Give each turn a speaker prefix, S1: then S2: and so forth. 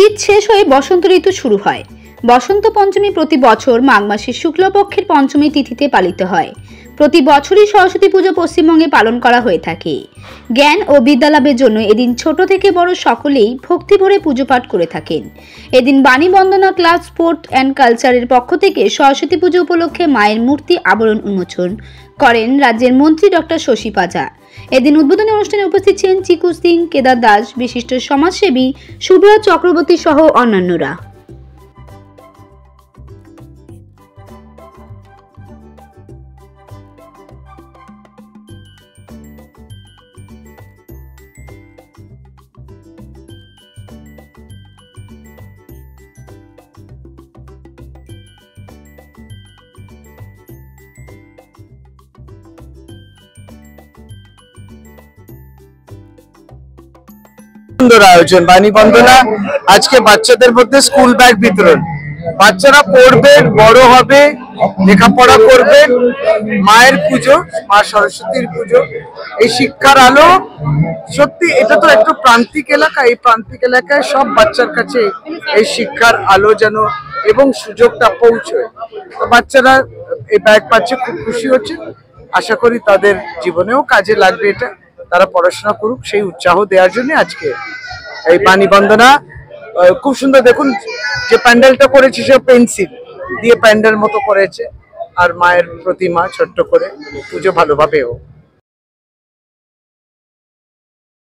S1: শীত শেষ হয়ে বসন্ত ঋতু শুরু হয়। বসন্ত পঞ্চমী প্রতি বছর মাঘ মাসের শুক্লপক্ষের পঞ্চমী তিথিতে পালিত হয়। প্রতি বছরই সরস্বতী পুজো পশ্চিমবঙ্গে পালন করা হয়ে থাকে। জ্ঞান ও বিদ্যালাভের জন্য এদিন ছোট থেকে বড় সকলেই ভক্তি ভরে পুজো পাঠ করে থাকেন। এদিন বাণী বন্দনা ক্লাব স্পোর্ট অ্যান্ড কালচারের পক্ষ থেকে সরস্বতী পুজো উপলক্ষে মায়ের মূর্তি আবরণ উন্মোচন করেন রাজ্যের মন্ত্রী ডক্টর শশী পাজা। এদিন উদ্বোধনী অনুষ্ঠানে উপস্থিত ছিলেন চিকু সিং, কেদার দাস, বিশিষ্ট সমাজসেবী সুব্রত চক্রবর্তী সহ অন্যান্যরা।
S2: সুন্দর আয়োজন বাণী বন্দনা। আজকে বাচ্চাদের মধ্যে স্কুল ব্যাগ বিতরণ, বাচ্চারা পড়বে, বড় হবে, লেখাপড়া করবে, মায়ের পুজো, মা সরস্বতীর পুজো, এই শিক্ষার আলো। সত্যি এটা তো একটু প্রান্তিক এলাকা, এই প্রান্তিক এলাকায় সব বাচ্চার কাছে এই শিক্ষার আলো যেন এবং সুযোগটা পৌঁছয়। বাচ্চারা এই ব্যাগ পাচ্ছে, খুব খুশি হচ্ছে। আশা করি তাদের জীবনেও কাজে লাগবে এটা, তারা পড়াশোনা করুক সেই উৎসাহ দেওয়ার জন্য আজকে এই বাণী বন্দনা। খুব সুন্দর, দেখুন যে প্যান্ডেলটা করেছে সে পেন্সিল দিয়ে প্যান্ডেল মতো করেছে, আর মায়ের প্রতিমা ছোট্ট করে পুজো ভালোভাবে হোক।